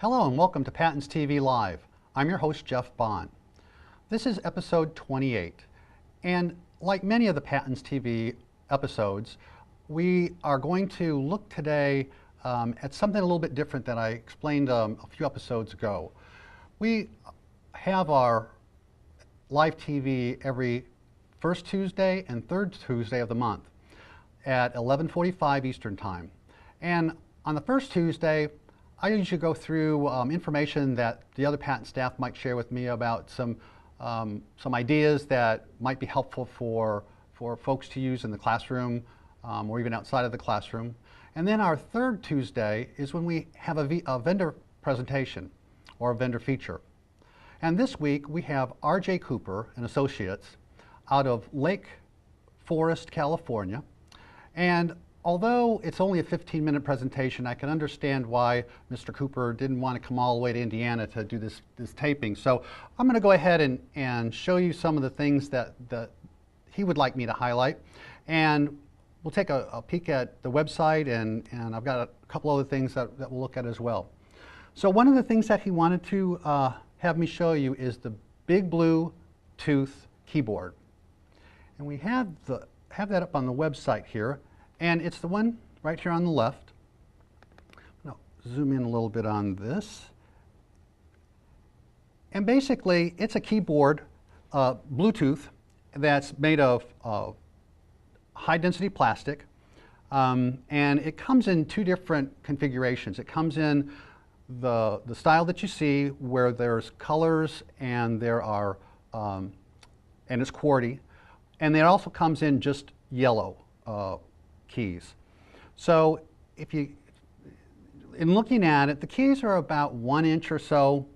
Hello and welcome to Patents TV Live. I'm your host, Jeff Bond. This is episode 28, and like many of the Patents TV episodes, we are going to look today at something a little bit different than I explained a few episodes ago. We have our live TV every first Tuesday and third Tuesday of the month at 11:45 Eastern Time. And on the first Tuesday, I usually go through information that the other patent staff might share with me about some ideas that might be helpful for folks to use in the classroom or even outside of the classroom. And then our third Tuesday is when we have a vendor presentation or a vendor feature. And this week we have R.J. Cooper and Associates out of Lake Forest, California. And although it's only a 15-minute presentation, I can understand why Mr. Cooper didn't want to come all the way to Indiana to do this taping. So I'm going to go ahead and show you some of the things that he would like me to highlight. And we'll take a peek at the website, and I've got a couple other things that we'll look at as well. So one of the things that he wanted to have me show you is the Big Blue Tooth keyboard. And we have that up on the website here. And it's the one right here on the left. I'll zoom in a little bit on this. And basically, it's a keyboard, Bluetooth, that's made of high-density plastic. And it comes in two different configurations. It comes in the style that you see, where there's colors and there are, and it's QWERTY. And it also comes in just yellow keys. So in looking at it, the keys are about 1 inch or so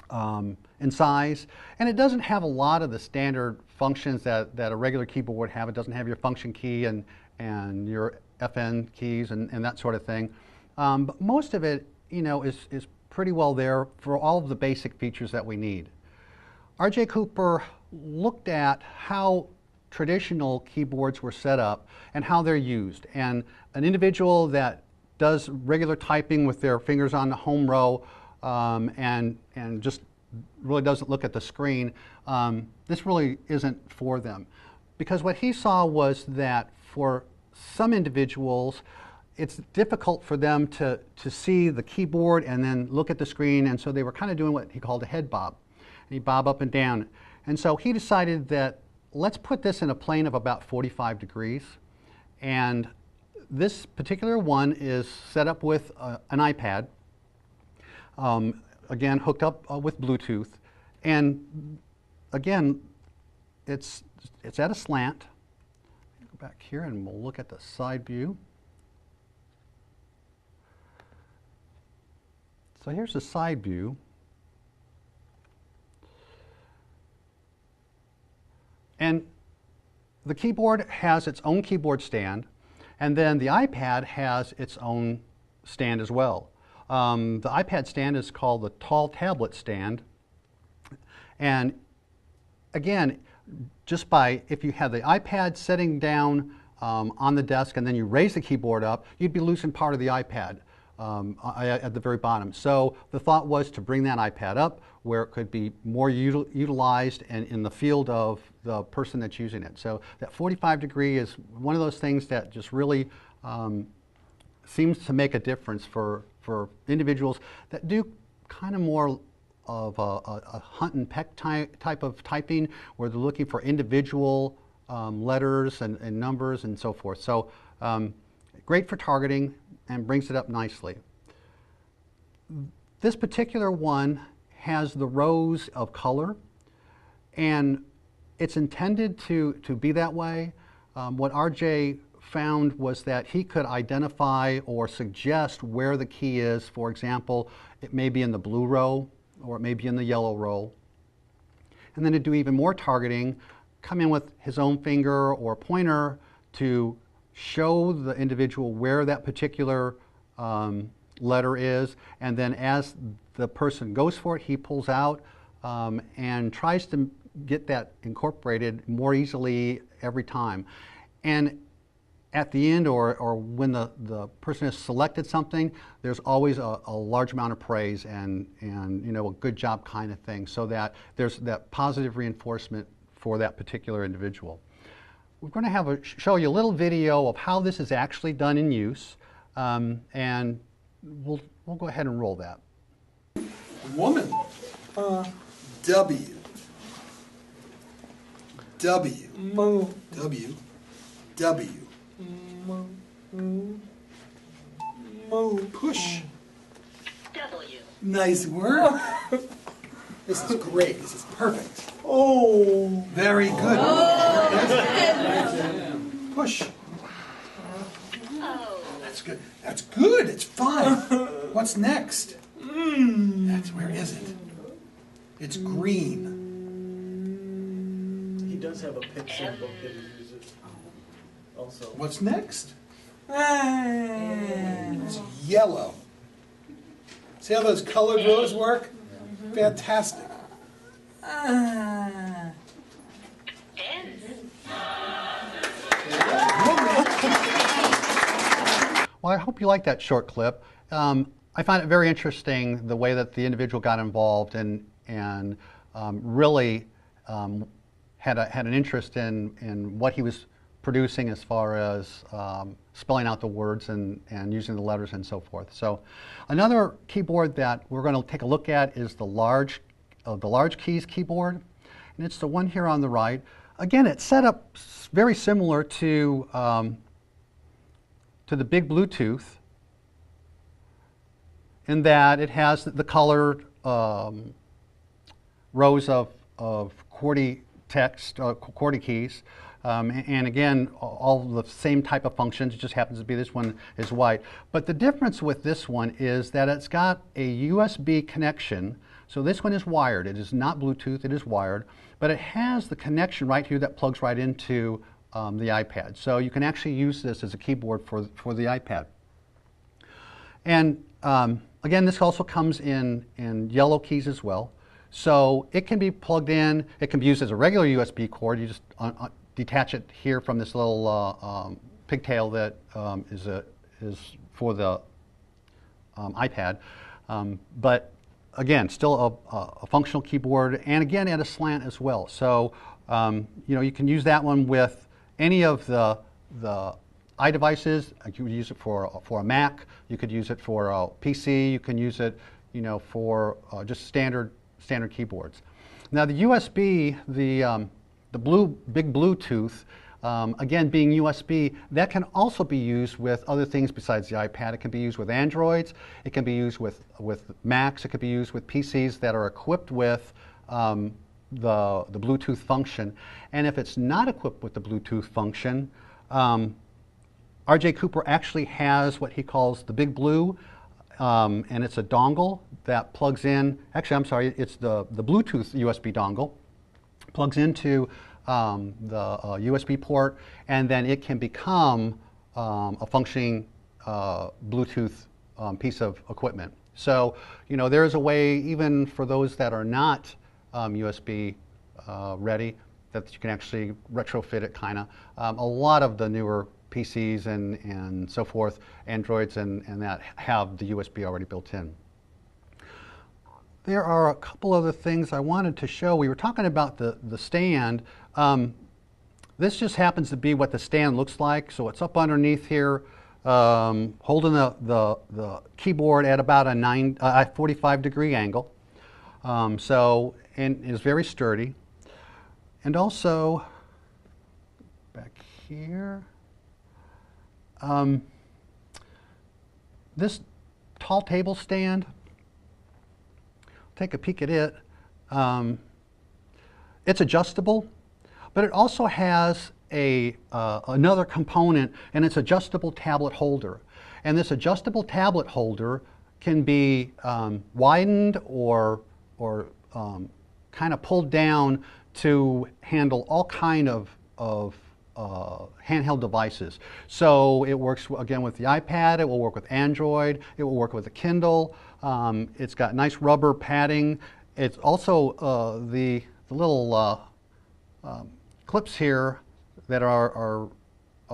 in size, and it doesn't have a lot of the standard functions that a regular keyboard would have. It doesn't have your function key and your FN keys and that sort of thing. But most of it, is pretty well there for all of the basic features that we need. R.J. Cooper looked at how traditional keyboards were set up and how they're used. And an individual that does regular typing with their fingers on the home row and just really doesn't look at the screen, this really isn't for them. Because what he saw was that for some individuals, it's difficult for them to see the keyboard and then look at the screen, and so they were kind of doing what he called a head bob. And he'd bob up and down. And so he decided that let's put this in a plane of about 45 degrees. And this particular one is set up with an iPad, again, hooked up with Bluetooth. And again, it's at a slant. Go back here and we'll look at the side view. So here's the side view. And the keyboard has its own keyboard stand, and then the iPad has its own stand as well. The iPad stand is called the Tall Tablet Stand. And again, if you have the iPad sitting down on the desk and then you raise the keyboard up, you'd be losing part of the iPad at the very bottom. So the thought was to bring that iPad up where it could be more utilized and in the field of the person that's using it. So that 45 degree is one of those things that just really seems to make a difference for individuals that do kind of more of a hunt and peck type of typing, where they're looking for individual letters and numbers and so forth. So great for targeting and brings it up nicely. This particular one has the rows of color, and it's intended to be that way. What RJ found was that he could identify or suggest where the key is. For example, it may be in the blue row or it may be in the yellow row. And then to do even more targeting, come in with his own finger or pointer to show the individual where that particular letter is, and then as the person goes for it, he pulls out and tries to get that incorporated more easily every time. And at the end or when the person has selected something, there's always a large amount of praise and a good job kind of thing, so that there's that positive reinforcement for that particular individual. We're going to show you a little video of how this is actually done in use, and we'll go ahead and roll that. Woman. W. W. Moo. W. W. Moo. Push. W. Nice work. This is great. This is perfect. Oh. Very good. Push. O. That's good. That's good. It's fine. What's next? Where is it? It's green. He does have a pixel book that he uses also. What's next? It's yellow. See how those colored rows work? Fantastic. N. Well, I hope you like that short clip. I find it very interesting the way that the individual got involved and really had an interest in what he was producing as far as spelling out the words and using the letters and so forth. So another keyboard that we're going to take a look at is the large keys keyboard, and it's the one here on the right. Again, it's set up very similar to the big Bluetooth, in that it has the colored rows of QWERTY text, QWERTY keys, and again, all the same type of functions. It just happens to be this one is white. But the difference with this one is that it's got a USB connection. So this one is wired. It is not Bluetooth, it is wired, but it has the connection right here that plugs right into the iPad. So you can actually use this as a keyboard for the iPad. And again, this also comes in yellow keys as well. So it can be plugged in. It can be used as a regular USB cord. You just detach it here from this little pigtail that is for the iPad. But again, still a functional keyboard, and again at a slant as well. So you can use that one with any of the iDevices. You could use it for a Mac. You could use it for a PC. You can use it, for just standard keyboards. Now the USB, the big Bluetooth, again being USB, that can also be used with other things besides the iPad. It can be used with Androids. It can be used with Macs. It could be used with PCs that are equipped with the Bluetooth function. And if it's not equipped with the Bluetooth function, RJ Cooper actually has what he calls the Big Blue, and it's a dongle that plugs in. Actually, I'm sorry, it's the Bluetooth USB dongle. Plugs into the USB port, and then it can become a functioning Bluetooth piece of equipment. So, there is a way, even for those that are not USB ready, that you can actually retrofit it kind of. A lot of the newer PCs and so forth, Androids and that have the USB already built in. There are a couple other things I wanted to show. We were talking about the stand. This just happens to be what the stand looks like. So it's up underneath here, holding the keyboard at about a 45-degree angle. And is very sturdy. And also, back here, this tall table stand, take a peek at it. It's adjustable, but it also has another component, and it's adjustable tablet holder. And this adjustable tablet holder can be widened or kind of pulled down to handle all kind of handheld devices. So it works again with the iPad, it will work with Android, it will work with the Kindle. It's got nice rubber padding. It's also the little clips here that are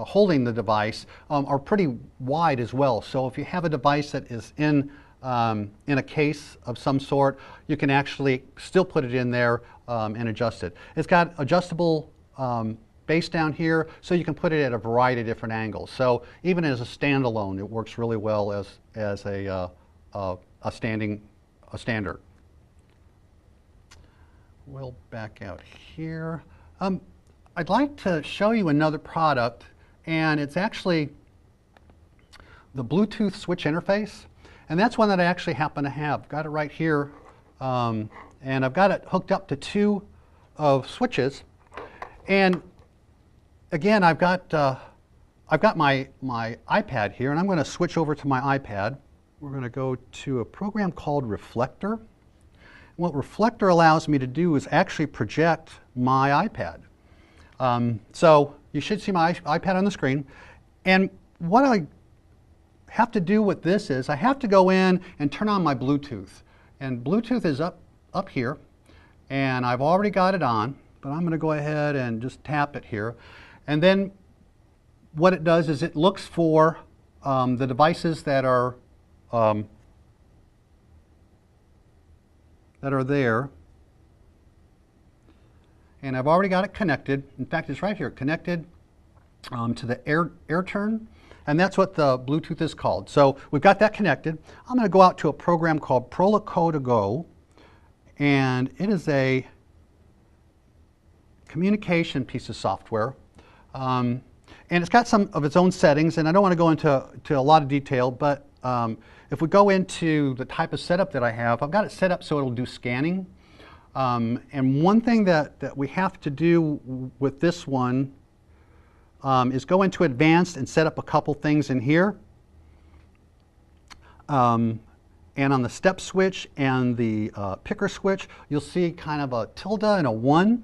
holding the device are pretty wide as well. So if you have a device that is in a case of some sort, you can actually still put it in there and adjust it. It's got adjustable base down here, so you can put it at a variety of different angles. So even as a standalone, it works really well as a standard. We'll back out here. I'd like to show you another product, and it's actually the Bluetooth switch interface. And that's one that I actually happen to have. Got it right here, and I've got it hooked up to two of switches. And again, I've got my iPad here, and I'm going to switch over to my iPad. We're going to go to a program called Reflector. What Reflector allows me to do is actually project my iPad. So you should see my iPad on the screen. And what I have to do with this is I have to go in and turn on my Bluetooth. And Bluetooth is up here, and I've already got it on, but I'm going to go ahead and just tap it here. And then what it does is it looks for the devices that are there. And I've already got it connected. In fact, it's right here, connected to the AirTurn. And that's what the Bluetooth is called. So we've got that connected. I'm going to go out to a program called Proloco to Go. And it is a communication piece of software. And it's got some of its own settings. And I don't want to go into a lot of detail, but if we go into the type of setup that I have, I've got it set up so it'll do scanning. And one thing that we have to do with this one is go into advanced and set up a couple things in here. And on the step switch and the picker switch, you'll see kind of a tilde and a 1.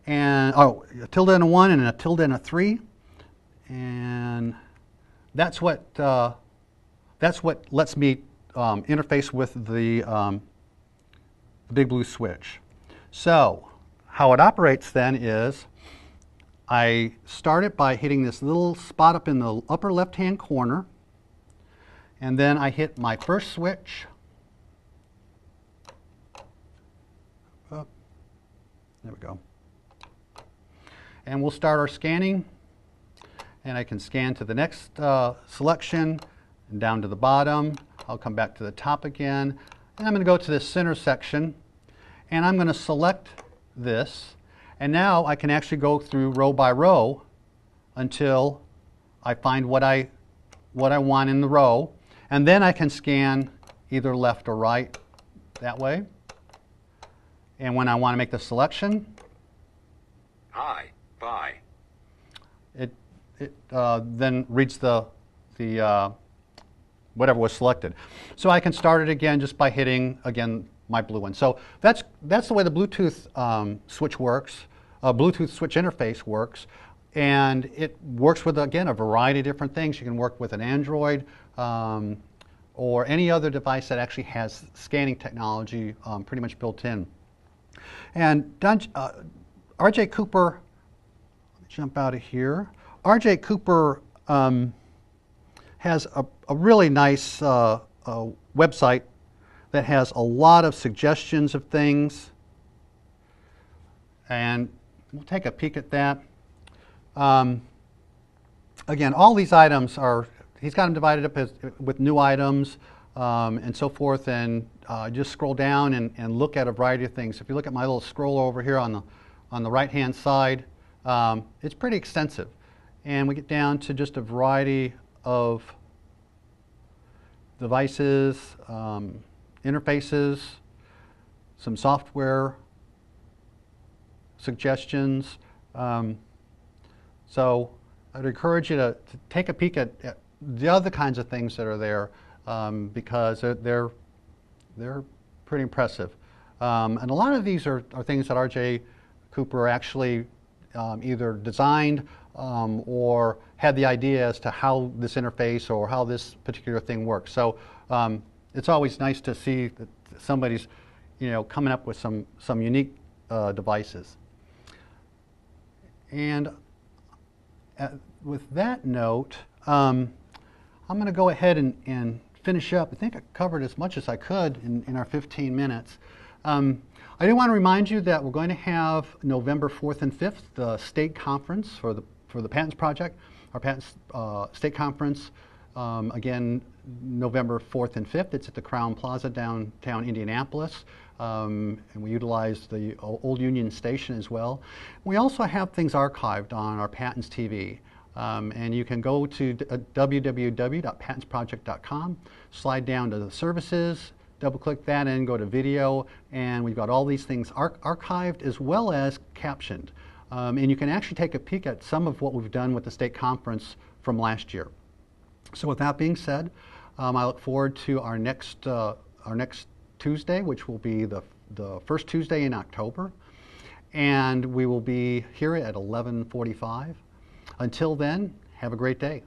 And a tilde and a 1 and a tilde and a 3. And that's what lets me interface with the Big Blue switch. So how it operates then is I start it by hitting this little spot up in the upper left-hand corner, and then I hit my first switch. Oh, there we go. And we'll start our scanning, and I can scan to the next selection and down to the bottom. I'll come back to the top again, and I'm going to go to this center section, and I'm going to select this. And now I can actually go through row by row until I find what I want in the row. And then I can scan either left or right that way. And when I want to make the selection, Hi, bye. it then reads the whatever was selected. So I can start it again just by hitting, again, my blue one. So that's the way the Bluetooth switch works. Bluetooth switch interface works, and it works with, again, a variety of different things. You can work with an Android or any other device that actually has scanning technology pretty much built in. And R.J. Cooper, let me jump out of here. R.J. Cooper has a really nice website that has a lot of suggestions of things, and we'll take a peek at that. Again, all these items are, he's got them divided up with new items and so forth, and just scroll down and look at a variety of things. If you look at my little scroll over here on the right-hand side, it's pretty extensive. And we get down to just a variety of devices, interfaces, some software suggestions. So I'd encourage you to take a peek at the other kinds of things that are there because they're pretty impressive. And a lot of these are things that R.J. Cooper actually either designed or had the idea as to how this interface or how this particular thing works. So it's always nice to see that somebody's, coming up with some unique devices. And with that note, I'm going to go ahead and finish up. I think I covered as much as I could in our 15 minutes. I do want to remind you that we're going to have November 4th and 5th, the state conference for the Patents Project, our Patents State Conference, again, November 4th and 5th. It's at the Crowne Plaza downtown Indianapolis. And we utilize the Old Union Station as well. We also have things archived on our Patents TV. And you can go to www.patentsproject.com, slide down to the services, double click that and go to video, and we've got all these things archived as well as captioned. And you can actually take a peek at some of what we've done with the state conference from last year. So with that being said, I look forward to our next Tuesday, which will be the first Tuesday in October, and we will be here at 11:45. Until then, have a great day.